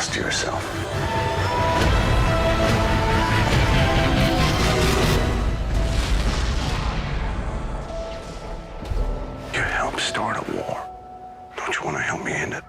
lost to yourself. You helped start a war. Don't you want to help me end it?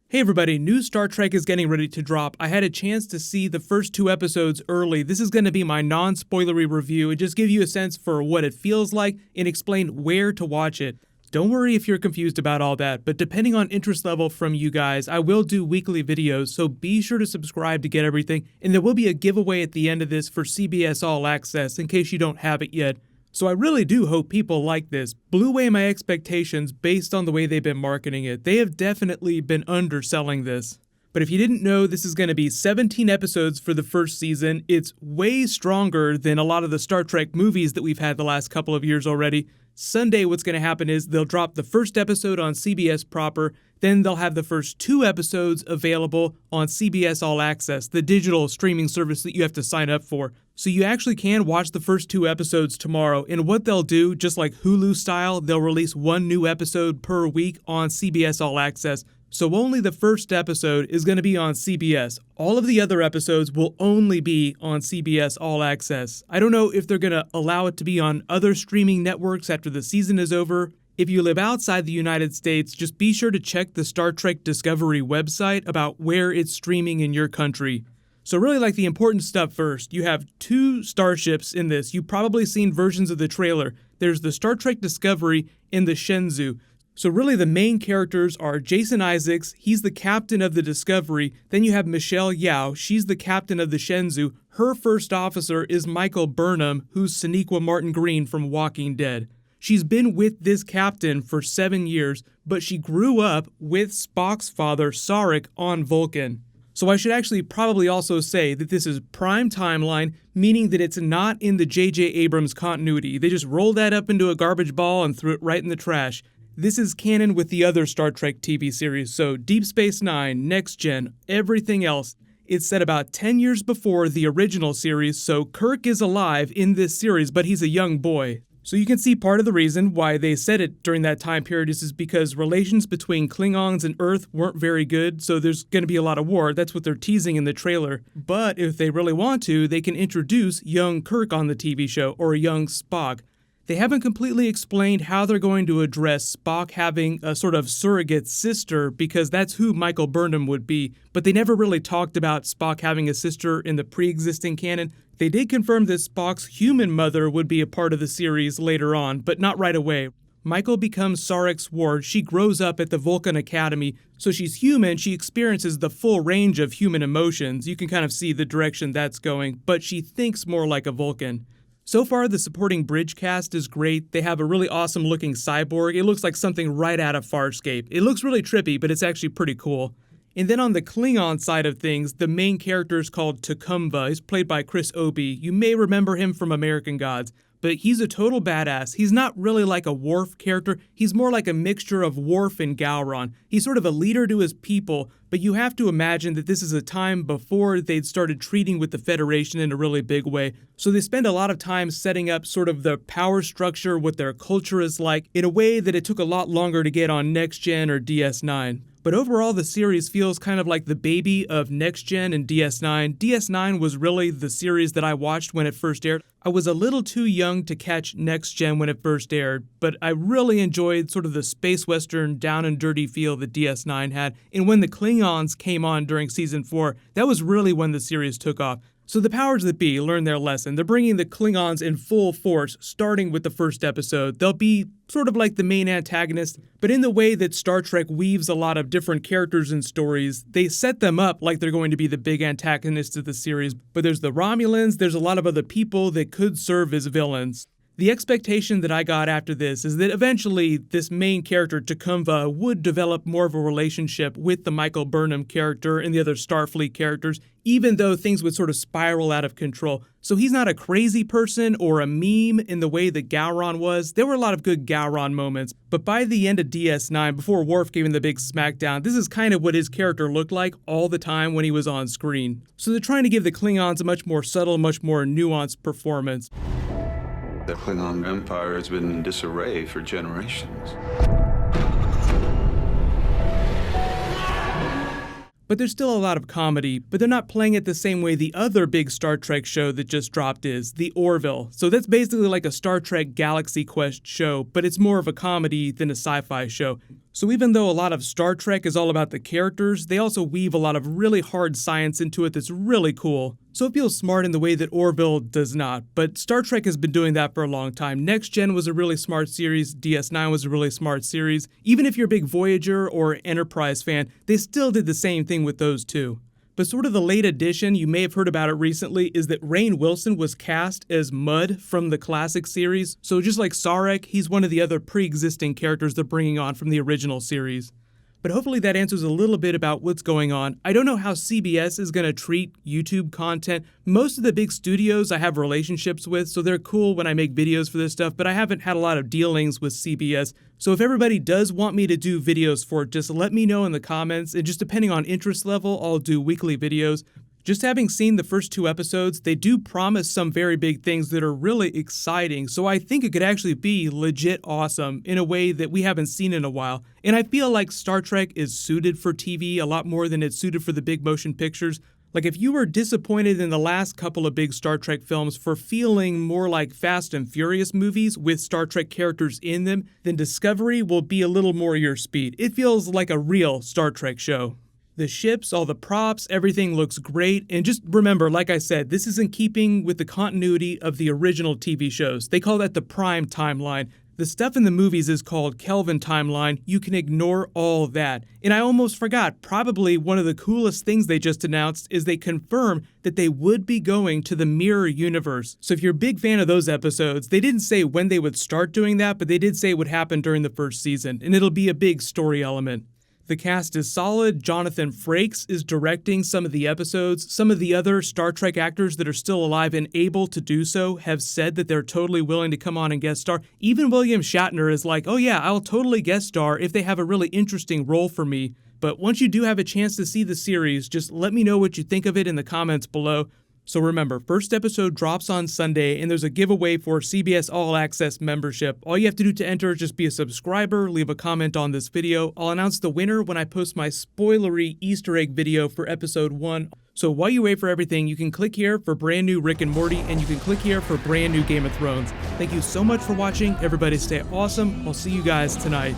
Hey everybody, new Star Trek is getting ready to drop. I had a chance to see the first 2 episodes early. This is going to be my non-spoilery review and just give you a sense for what it feels like and explain where to watch it. Don't worry if you're confused about all that, but depending on interest level from you guys, I will do weekly videos, so be sure to subscribe to get everything, and there will be a giveaway at the end of this for CBS All Access in case you don't have it yet. So I really do hope people like this. Blew away my expectations based on the way they've been marketing it. They have definitely been underselling this. But if you didn't know, this is going to be 17 episodes for the first season. It's way stronger than a lot of the Star Trek movies that we've had the last couple of years already. Sunday, what's going to happen is they'll drop the first episode on CBS proper, then they'll have the first 2 episodes available on CBS All Access, the digital streaming service that you have to sign up for. So you actually can watch the first 2 episodes tomorrow, and what they'll do, just like Hulu style, they'll release 1 new episode per week on CBS All Access. So only the first episode is going to be on CBS. All of the other episodes will only be on CBS All Access. I don't know if they're going to allow it to be on other streaming networks after the season is over. If you live outside the United States, just be sure to check the Star Trek Discovery website about where it's streaming in your country. So really, like, the important stuff first. You have 2 starships in this. You've probably seen versions of the trailer. There's the Star Trek Discovery and the Shenzhou. So really the main characters are Jason Isaacs, he's the captain of the Discovery. Then you have Michelle Yeoh, she's the captain of the Shenzhou. Her first officer is Michael Burnham, who's Sonequa Martin Green from Walking Dead. She's been with this captain for 7 years, but she grew up with Spock's father, Sarek, on Vulcan. So I should actually probably also say that this is prime timeline, meaning that it's not in the J.J. Abrams continuity. They just rolled that up into a garbage ball and threw it right in the trash. This is canon with the other Star Trek TV series, so Deep Space Nine, Next Gen, everything else. It's set about 10 years before the original series, so Kirk is alive in this series, but he's a young boy. So you can see part of the reason why they said it during that time period is because relations between Klingons and Earth weren't very good, so there's going to be a lot of war. That's what they're teasing in the trailer. But if they really want to, they can introduce young Kirk on the TV show, or young Spock. They haven't completely explained how they're going to address Spock having a sort of surrogate sister, because that's who Michael Burnham would be, but they never really talked about Spock having a sister in the pre-existing canon. They did confirm that Spock's human mother would be a part of the series later on, but not right away. Michael becomes Sarek's ward. She grows up at the Vulcan Academy, so she's human. She experiences the full range of human emotions. You can kind of see the direction that's going, but she thinks more like a Vulcan. So far, the supporting bridge cast is great. They have a really awesome looking cyborg. It looks like something right out of Farscape. It looks really trippy, but it's actually pretty cool. And then on the Klingon side of things, the main character is called T'Kunva. He's played by Chris Obi. You may remember him from American Gods, but he's a total badass. He's not really like a Worf character. He's more like a mixture of Worf and Gowron. He's sort of a leader to his people, but you have to imagine that this is a time before they'd started treating with the Federation in a really big way. So they spend a lot of time setting up sort of the power structure, what their culture is like, in a way that it took a lot longer to get on Next Gen or DS9. But overall, the series feels kind of like the baby of Next Gen and DS9. DS9 was really the series that I watched when it first aired. I was a little too young to catch Next Gen when it first aired, but I really enjoyed sort of the space western down and dirty feel that DS9 had. And when the Klingons came on during season 4, that was really when the series took off. So the powers that be learned their lesson. They're bringing the Klingons in full force, starting with the first episode. They'll be sort of like the main antagonist, but in the way that Star Trek weaves a lot of different characters and stories, they set them up like they're going to be the big antagonists of the series. But there's the Romulans, there's a lot of other people that could serve as villains. The expectation that I got after this is that eventually this main character, T'Kunva, would develop more of a relationship with the Michael Burnham character and the other Starfleet characters, even though things would sort of spiral out of control. So he's not a crazy person or a meme in the way that Gowron was. There were a lot of good Gowron moments, but by the end of DS9, before Worf gave him the big smackdown, this is kind of what his character looked like all the time when he was on screen. So they're trying to give the Klingons a much more subtle, much more nuanced performance. The Klingon Empire has been in disarray for generations. But there's still a lot of comedy, but they're not playing it the same way the other big Star Trek show that just dropped is, The Orville. So that's basically like a Star Trek Galaxy Quest show, but it's more of a comedy than a sci-fi show. So even though a lot of Star Trek is all about the characters, they also weave a lot of really hard science into it that's really cool. So it feels smart in the way that Orville does not, but Star Trek has been doing that for a long time. Next Gen was a really smart series, DS9 was a really smart series. Even if you're a big Voyager or Enterprise fan, they still did the same thing with those two. But sort of the late addition, you may have heard about it recently, is that Rainn Wilson was cast as Mudd from the classic series. So just like Sarek, he's one of the other pre-existing characters they're bringing on from the original series. But hopefully that answers a little bit about what's going on. I don't know how CBS is going to treat YouTube content. Most of the big studios I have relationships with, so they're cool when I make videos for this stuff, but I haven't had a lot of dealings with CBS. So if everybody does want me to do videos for it, just let me know in the comments, and just depending on interest level, I'll do weekly videos. Just having seen the first 2 episodes, they do promise some very big things that are really exciting, so I think it could actually be legit awesome in a way that we haven't seen in a while. And I feel like Star Trek is suited for TV a lot more than it's suited for the big motion pictures. Like if you were disappointed in the last couple of big Star Trek films for feeling more like Fast and Furious movies with Star Trek characters in them, then Discovery will be a little more your speed. It feels like a real Star Trek show. The ships, all the props, everything looks great, and just remember, like I said, this is in keeping with the continuity of the original TV shows. They call that the Prime Timeline. The stuff in the movies is called Kelvin Timeline. You can ignore all that. And I almost forgot, probably one of the coolest things they just announced is they confirmed that they would be going to the Mirror Universe. So if you're a big fan of those episodes, they didn't say when they would start doing that, but they did say it would happen during the first season, and it'll be a big story element. The cast is solid. Jonathan Frakes is directing some of the episodes. Some of the other Star Trek actors that are still alive and able to do so have said that they're totally willing to come on and guest star. Even William Shatner is like, oh yeah, I'll totally guest star if they have a really interesting role for me. But once you do have a chance to see the series, just let me know what you think of it in the comments below. So remember, first episode drops on Sunday, and there's a giveaway for CBS All Access membership. All you have to do to enter is just be a subscriber, leave a comment on this video. I'll announce the winner when I post my spoilery Easter egg video for episode 1. So while you wait for everything, you can click here for brand new Rick and Morty, and you can click here for brand new Game of Thrones. Thank you so much for watching. Everybody stay awesome. I'll see you guys tonight.